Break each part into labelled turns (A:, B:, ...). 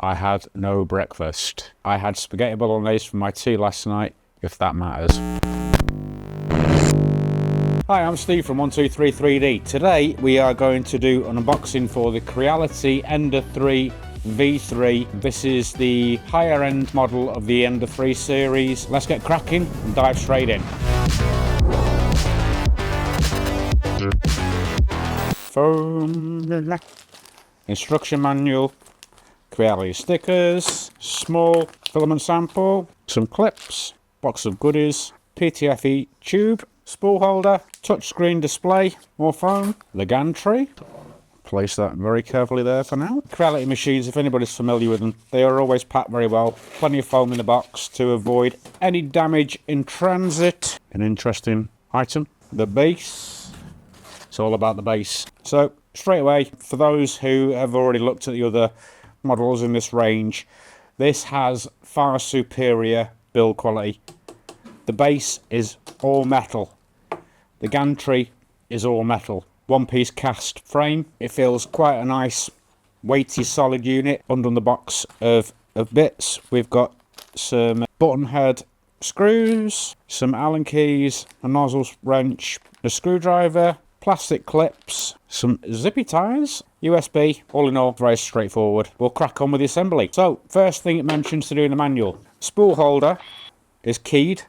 A: I had no breakfast. I had spaghetti bolognese for my tea last night, if that matters. Hi, I'm Steve from 1233D. Today we are going to do an unboxing for the Creality Ender 3 V3. This is the higher end model of the Ender 3 series. Let's get cracking and dive straight in. Phone, instruction manual, Creality stickers, small filament sample, some clips, box of goodies, PTFE tube, spool holder, touchscreen display, more foam, the gantry. Place that very carefully there for now. Creality machines, if anybody's familiar with them, they are always packed very well. Plenty of foam in the box to avoid any damage in transit. An interesting item. The base. It's all about the base. So straight away, for those who have already looked at the other models in this range, this has far superior build quality. The base is all metal. The gantry is all metal. One-piece cast frame. It feels quite a nice, weighty, solid unit. Under the box of bits, we've got some button head screws, some Allen keys, a nozzle wrench, a screwdriver, plastic clips, some zippy ties, USB. All in all, very straightforward. We'll crack on with the assembly. So, first thing it mentions to do in the manual. Spool holder is keyed.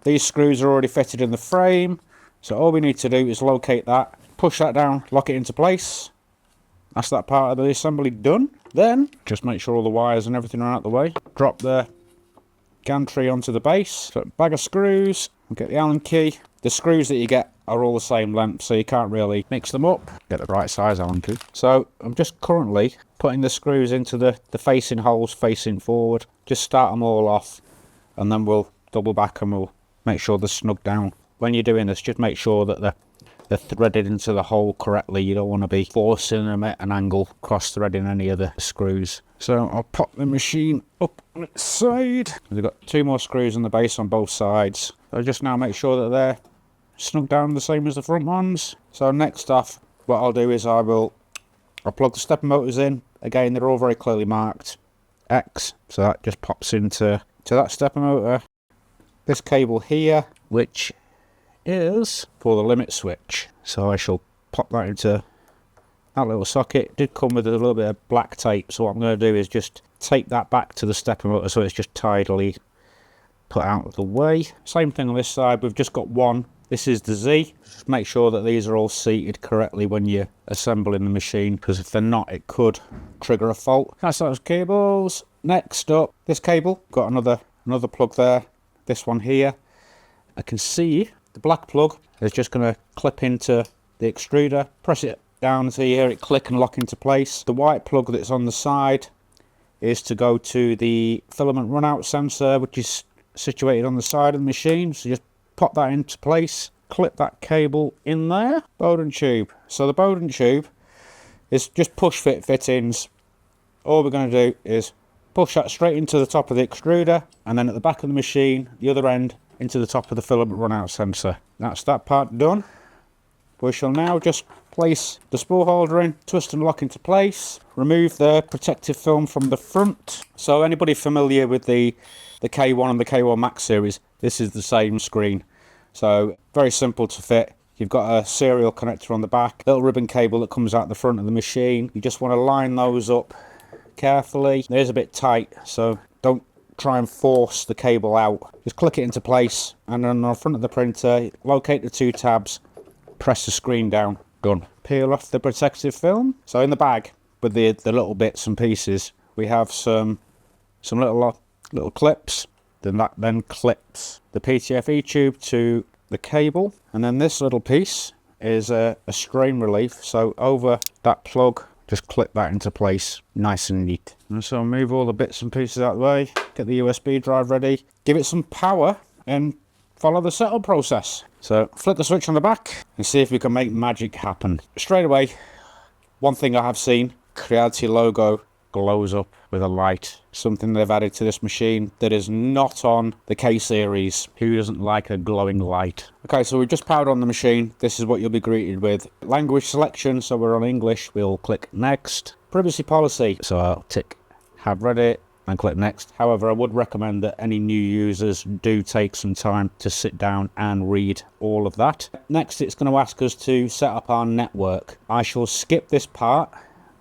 A: These screws are already fitted in the frame. So all we need to do is locate that, push that down, lock it into place. That's that part of the assembly done. Then, just make sure all the wires and everything are out of the way. Drop the gantry onto the base. So bag of screws, get the Allen key. The screws that you get are all the same length, so you can't really mix them up. Get the right size Allen key. So I'm just currently putting the screws into the facing holes facing forward. Just start them all off, and then we'll double back and we'll make sure they're snug down. When you're doing this, just make sure that they're threaded into the hole correctly. You don't want to be forcing them at an angle, cross-threading any of the screws. So I'll pop the machine up on its side. We've got two more screws on the base on both sides. So just now make sure that they're snug down the same as the front ones. So next off, what I'll do is I'll plug the stepper motors in. Again, they're all very clearly marked X, so that just pops into that stepper motor. This cable here, which is for the limit switch, so I shall pop that into that little socket. It did come with a little bit of black tape, so what I'm going to do is just tape that back to the stepper motor so it's just tidily put out of the way. Same thing on this side, we've just got one. This is the Z. Just make sure that these are all seated correctly when you're assembling the machine, because if they're not, it could trigger a fault. That's those cables. Next up, this cable, got another plug there. This one here, I can see the black plug is just going to clip into the extruder. Press it down until you hear it click and lock into place. The white plug that's on the side is to go to the filament runout sensor, which is situated on the side of the machine. So just pop that into place, clip that cable in there. Bowden tube. So the Bowden tube is just push fit fittings. All we're going to do is push that straight into the top of the extruder, and then at the back of the machine, the other end into the top of the filament runout sensor. That's that part done. We shall now just place the spool holder in, twist and lock into place, remove the protective film from the front. So anybody familiar with the K1 and the K1 Max series, this is the same screen. So very simple to fit. You've got a serial connector on the back, little ribbon cable that comes out the front of the machine. You just want to line those up carefully. It is a bit tight, so don't try and force the cable out. Just click it into place, and then on the front of the printer, locate the two tabs, press the screen down. Done. Peel off the protective film. So in the bag, with the little bits and pieces, we have some little clips. Then that clips the PTFE tube to the cable, and then this little piece is a strain relief. So over that plug, just clip that into place, nice and neat. And so move all the bits and pieces out of the way, get the USB drive ready, give it some power, and follow the setup process. So flip the switch on the back and see if we can make magic happen. Straight away, one thing I have seen, Creality logo glows up with a light. Something they've added to this machine that is not on the K series. Who doesn't like a glowing light? Okay, so we've just powered on the machine. This is what you'll be greeted with. Language selection, so we're on English. We'll click next. Privacy policy, so I'll tick have read it, and click next. However, I would recommend that any new users do take some time to sit down and read all of that. Next, it's going to ask us to set up our network. I shall skip this part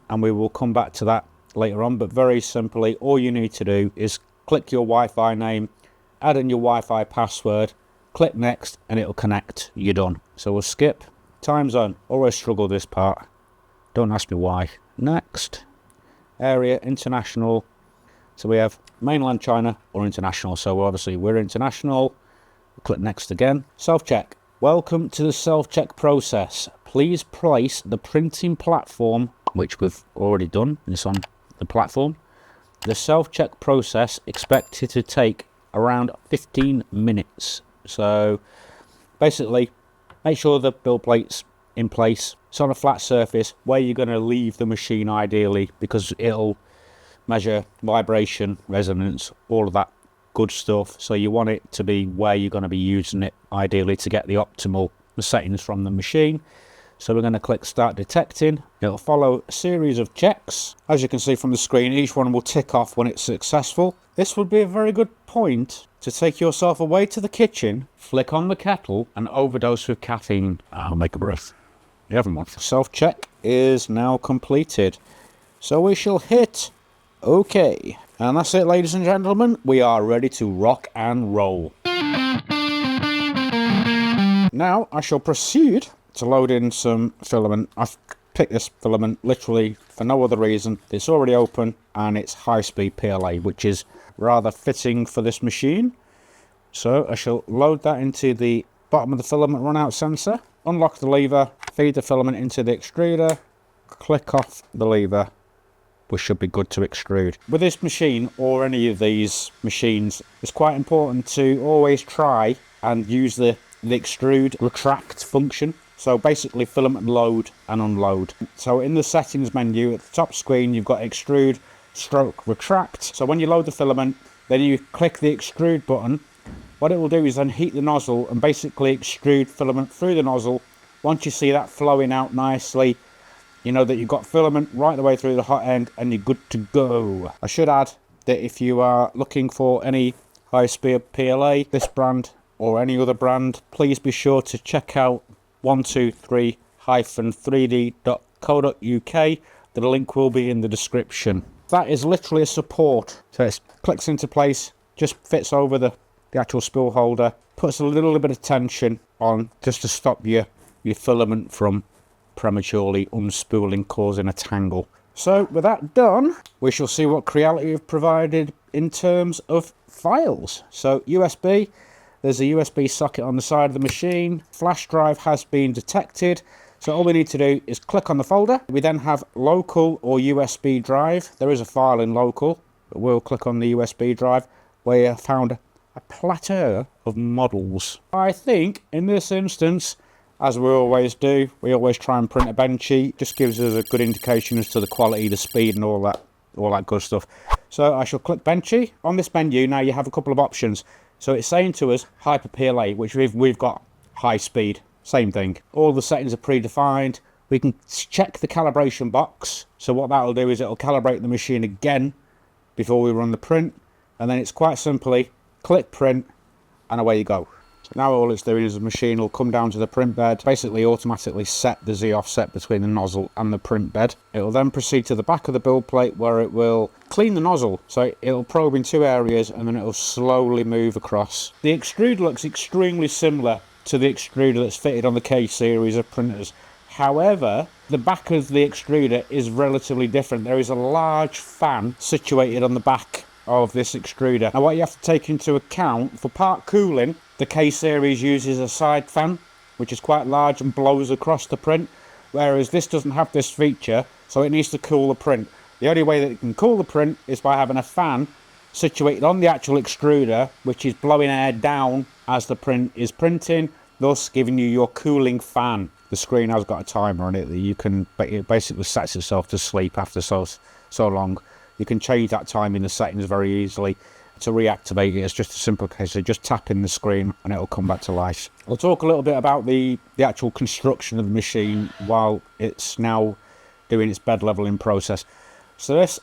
A: and we will come back to that later on, but very simply, all you need to do is click your Wi-Fi name, add in your Wi-Fi password, click next, and it'll connect. You're done. So we'll skip. Time zone. Always struggle this part. Don't ask me why. Next. Area, international. So we have mainland China or international. So obviously we're international. Click next again. Self-check. Welcome to the self-check process. Please place the printing platform, which we've already done. It's on the platform. The self-check process expected to take around 15 minutes. So basically, make sure the build plate's in place. It's on a flat surface where you're going to leave the machine ideally, because it'll measure vibration, resonance, all of that good stuff. So you want it to be where you're going to be using it ideally to get the optimal settings from the machine. So we're going to click start detecting. It'll follow a series of checks. As you can see from the screen, each one will tick off when it's successful. This would be a very good point to take yourself away to the kitchen, flick on the kettle and overdose with caffeine. I'll make a breath. You haven't one. Self-check is now completed. So we shall hit OK. And that's it, ladies and gentlemen. We are ready to rock and roll. Now I shall proceed to load in some filament. I've picked this filament literally for no other reason. It's already open and it's high-speed PLA, which is rather fitting for this machine. So I shall load that into the bottom of the filament runout sensor, unlock the lever, feed the filament into the extruder, click off the lever. We should be good to extrude. With this machine or any of these machines, it's quite important to always try and use the extrude retract function. So basically filament load and unload. So in the settings menu at the top screen, you've got extrude stroke retract. So when you load the filament, then you click the extrude button. What it will do is then heat the nozzle and basically extrude filament through the nozzle. Once you see that flowing out nicely, you know that you've got filament right the way through the hot end and you're good to go. I should add that if you are looking for any high-speed PLA, this brand or any other brand, please be sure to check out 123-3d.co.uk. The link will be in the description. That is literally a support. So it clicks into place, just fits over the actual spool holder, puts a little bit of tension on just to stop your filament from prematurely unspooling, causing a tangle. So with that done, we shall see what Creality have provided in terms of files. So USB. There's a USB socket on the side of the machine. Flash drive has been detected. So all we need to do is click on the folder. We then have local or USB drive. There is a file in local, but we'll click on the USB drive where you found a platter of models. I think in this instance, as we always do, we always try and print a bench sheet. Just gives us a good indication as to the quality, the speed and all that good stuff. So I shall click benchy. On this menu now you have a couple of options. So it's saying to us Hyper PLA, which we've got high speed, same thing. All the settings are predefined. We can check the calibration box. So what that'll do is it'll calibrate the machine again before we run the print. And then it's quite simply click print and away you go. So now all it's doing is the machine will come down to the print bed, basically automatically set the Z offset between the nozzle and the print bed. It will then proceed to the back of the build plate where it will clean the nozzle. So it'll probe in two areas and then it'll slowly move across. The extrude looks extremely similar to the extruder that's fitted on the K series of printers. However, the back of the extruder is relatively different. There is a large fan situated on the back of this extruder. Now what you have to take into account, for part cooling, the K series uses a side fan, which is quite large and blows across the print, whereas this doesn't have this feature, so it needs to cool the print. The only way that it can cool the print is by having a fan situated on the actual extruder, which is blowing air down as the print is printing, thus giving you your cooling fan. The screen has got a timer on it that you can, it basically sets itself to sleep after so long. You can change that time in the settings very easily. To reactivate it, it's just a simple case of just tapping the screen and it'll come back to life. I'll talk a little bit about the actual construction of the machine while it's now doing its bed leveling process. So this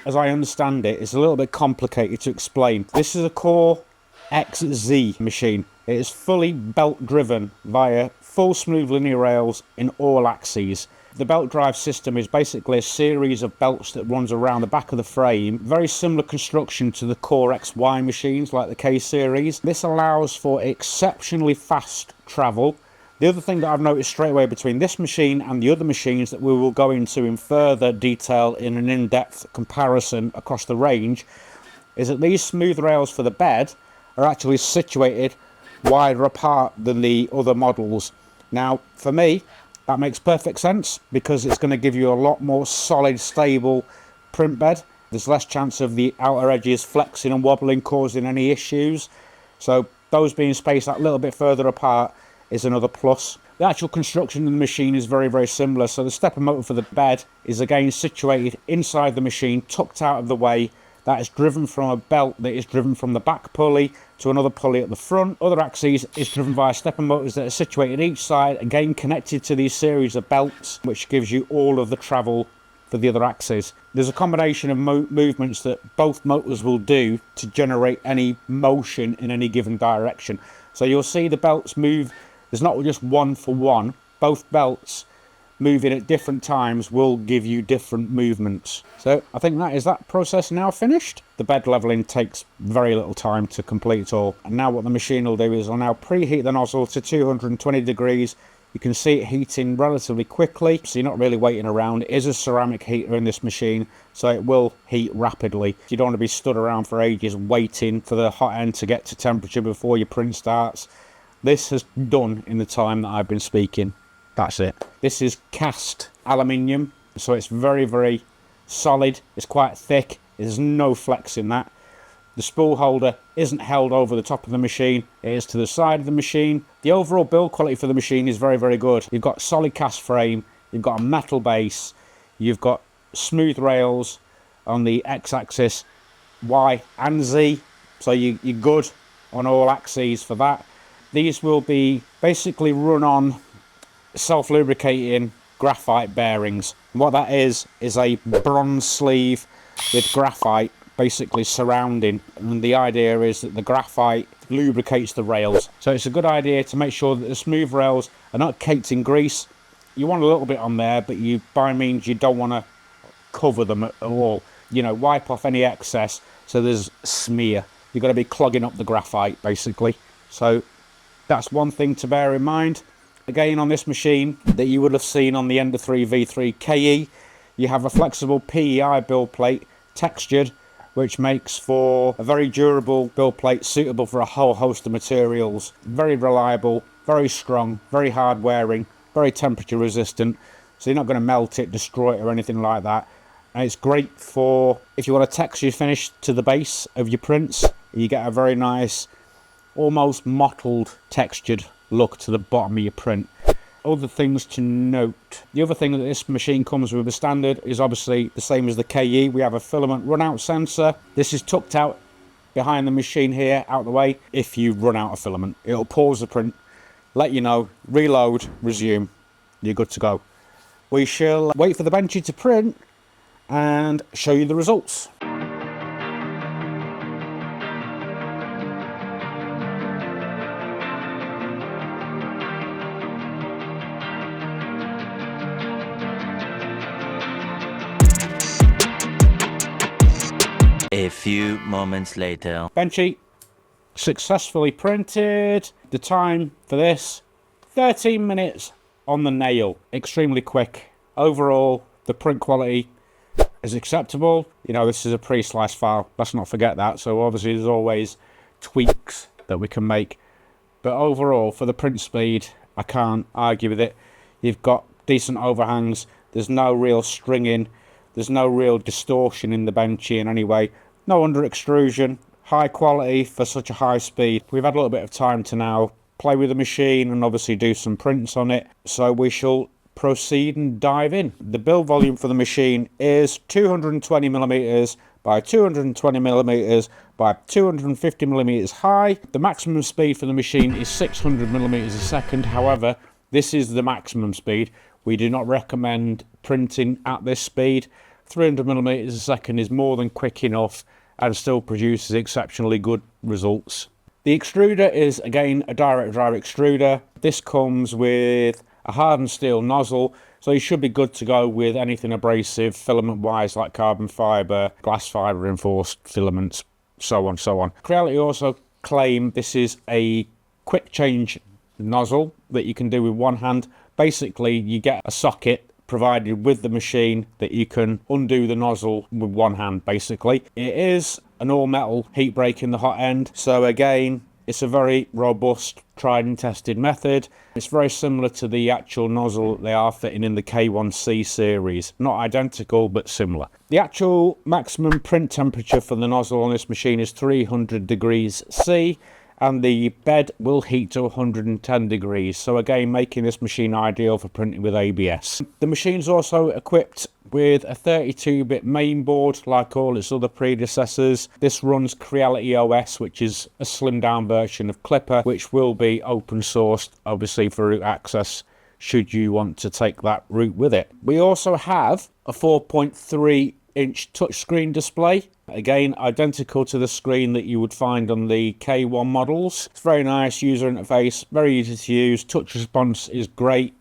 A: as I understand it, it's a little bit complicated to explain. This is a Core XZ machine. It is fully belt driven via full smooth linear rails in all axes. The belt drive system is basically a series of belts that runs around the back of the frame. Very similar construction to the Core XY machines like the K series. This allows for exceptionally fast travel. The other thing that I've noticed straight away between this machine and the other machines that we will go into in further detail in an in-depth comparison across the range is that these smooth rails for the bed are actually situated wider apart than the other models. Now, for me, that makes perfect sense because it's going to give you a lot more solid, stable print bed. There's less chance of the outer edges flexing and wobbling, causing any issues. So those being spaced that little bit further apart is another plus. The actual construction of the machine is very, very similar. So the stepper motor for the bed is again situated inside the machine, tucked out of the way. That is driven from a belt that is driven from the back pulley to another pulley at the front. Other axes is driven via stepper motors that are situated each side, again connected to these series of belts, which gives you all of the travel for the other axes. There's a combination of movements that both motors will do to generate any motion in any given direction. So you'll see the belts move. There's not just one for one. Both belts moving at different times will give you different movements. So I think that is that process now finished. The bed leveling takes very little time to complete all. And now what the machine will do is I'll now preheat the nozzle to 220 degrees. You can see it heating relatively quickly, so you're not really waiting around. It is a ceramic heater in this machine, so it will heat rapidly. You don't want to be stood around for ages waiting for the hot end to get to temperature before your print starts. This has done in the time that I've been speaking. That's it. This is cast aluminium, so it's very, very solid. It's quite thick. There's no flex in that. The spool holder isn't held over the top of the machine. It is to the side of the machine. The overall build quality for the machine is very, very good. You've got solid cast frame. You've got a metal base. You've got smooth rails on the X-axis, Y and Z. So you're good on all axes for that. These will be basically run on self-lubricating graphite bearings. And what that is a bronze sleeve with graphite basically surrounding, and the idea is that the graphite lubricates the rails. So it's a good idea to make sure that the smooth rails are not caked in grease. You want a little bit on there, but you by means you don't want to cover them at all. You know, wipe off any excess so there's smear. You've got to be clogging up the graphite basically. So that's one thing to bear in mind. Again, on this machine that you would have seen on the Ender 3 V3 KE, you have a flexible PEI build plate, textured, which makes for a very durable build plate suitable for a whole host of materials. Very reliable, very strong, very hard wearing, very temperature resistant, so you're not going to melt it, destroy it or anything like that. And it's great for if you want a texture finish to the base of your prints. You get a very nice, almost mottled textured look to the bottom of your print. Other things to note. The other thing that this machine comes with, the standard, is obviously the same as the KE. We have a filament run-out sensor. This is tucked out behind the machine here, out the way. If you run out of filament, it'll pause the print, let you know, reload, resume. You're good to go. We shall wait for the Benchy to print and show you the results.
B: A few moments later.
A: Benchy successfully printed. The time for this, 13 minutes on the nail. Extremely quick. Overall, the print quality is acceptable. You know, this is a pre-sliced file. Let's not forget that. So obviously there's always tweaks that we can make. But overall, for the print speed, I can't argue with it. You've got decent overhangs. There's no real stringing. There's no real distortion in the Benchy in any way. No under extrusion. High quality for such a high speed. We've had a little bit of time to now play with the machine and obviously do some prints on it. So we shall proceed and dive in. The build volume for the machine is 220mm by 220mm by 250mm high. The maximum speed for the machine is 600mm a second. However, this is the maximum speed. We do not recommend printing at this speed. 300mm a second is more than quick enough and still produces exceptionally good results. The extruder is again a direct drive extruder. This comes with a hardened steel nozzle, so you should be good to go with anything abrasive filament wise, like carbon fibre, glass fibre reinforced filaments, so on so on. Creality also claim this is a quick change nozzle that you can do with one hand. Basically you get a socket provided with the machine that you can undo the nozzle with one hand. Basically it is an all metal heat break in the hot end, so again it's a very robust, tried and tested method. It's very similar to the actual nozzle that they are fitting in the K1C series. Not identical, but similar. The actual maximum print temperature for the nozzle on this machine is 300 degrees C, and the bed will heat to 110 degrees. So again, making this machine ideal for printing with ABS. The machine's also equipped with a 32-bit mainboard like all its other predecessors. This runs Creality OS, which is a slimmed down version of Clipper, which will be open sourced obviously for root access should you want to take that route with it. We also have a 4.3-inch touchscreen display, again identical to the screen that you would find on the K1 models. It's very nice user interface, very easy to use, touch response is great.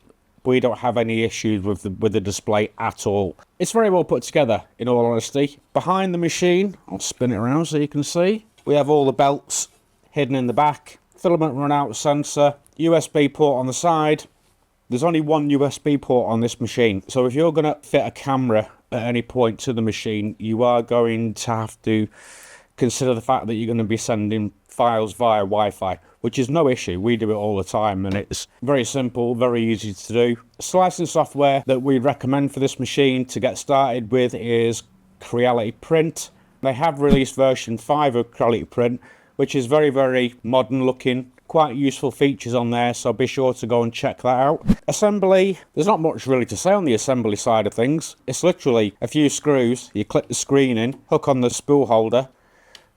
A: We don't have any issues with the display at all. It's very well put together, in all honesty. Behind the machine, I'll spin it around so you can see, we have all the belts hidden in the back, filament run out sensor, USB port on the side. There's only one USB port on this machine, so if you're going to fit a camera at any point to the machine, you are going to have to consider the fact that you're going to be sending files via Wi-Fi, which is no issue. We do it all the time and it's very simple, very easy to do. Slicing software that we recommend for this machine to get started with is Creality Print. They have released version 5 of Creality Print, which is very, very modern looking. Quite useful features on there, so be sure to go and check that out. Assembly, there's not much really to say on the assembly side of things. It's literally a few screws, you clip the screen in, hook on the spool holder,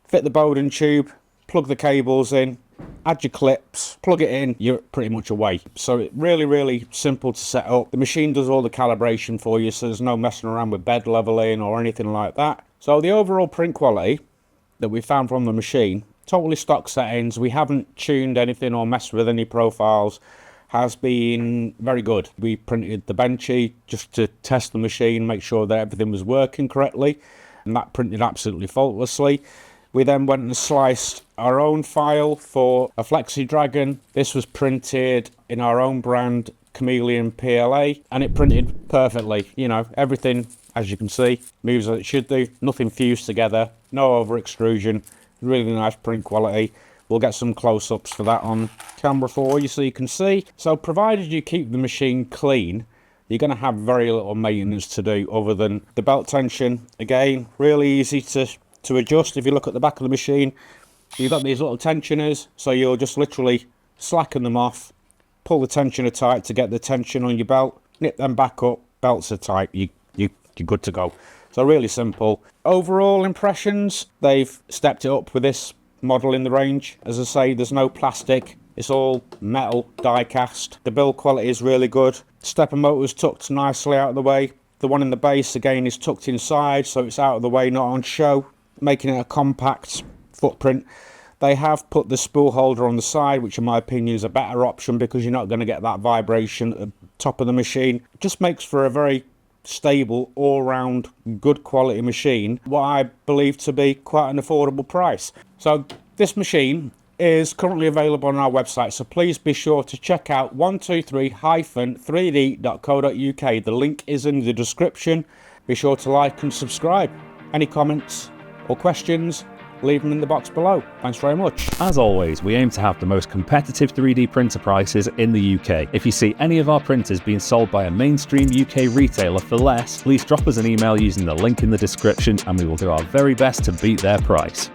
A: fit the Bowden tube, plug the cables in, add your clips, plug it in, you're pretty much away. So it's really, really simple to set up. The machine does all the calibration for you, so there's no messing around with bed leveling or anything like that. So the overall print quality that we found from the machine, totally stock settings, we haven't tuned anything or messed with any profiles, has been very good. We printed the benchy just to test the machine, make sure that everything was working correctly, and that printed absolutely faultlessly. We then went and sliced our own file for a Flexi Dragon. This was printed in our own brand Chameleon PLA, and it printed perfectly. You know, everything, as you can see, moves as it should do. Nothing fused together, no over extrusion. Really nice print quality. We'll get some close-ups for that on camera for you so you can see. So provided you keep the machine clean, you're going to have very little maintenance to do other than the belt tension. Again, really easy to adjust. If you look at the back of the machine, you've got these little tensioners, so you'll just literally slacken them off, pull the tensioner tight to get the tension on your belt, nip them back up, belts are tight, you're good to go. So really simple. Overall impressions, they've stepped it up with this model in the range. As I say, there's no plastic, it's all metal die cast. The build quality is really good. Stepper motor's tucked nicely out of the way. The one in the base again is tucked inside, so it's out of the way, not on show, making it a compact footprint. They have put the spool holder on the side, which in my opinion is a better option because you're not going to get that vibration at the top of the machine. It just makes for a very stable, all-round, good quality machine, what I believe to be quite an affordable price. So this machine is currently available on our website, so please be sure to check out 123-3d.co.uk. The link is in the description. Be sure to like and subscribe. Any comments or questions, leave them in the box below. Thanks very much.
C: As always, we aim to have the most competitive 3D printer prices in the UK. If you see any of our printers being sold by a mainstream UK retailer for less, please drop us an email using the link in the description and we will do our very best to beat their price.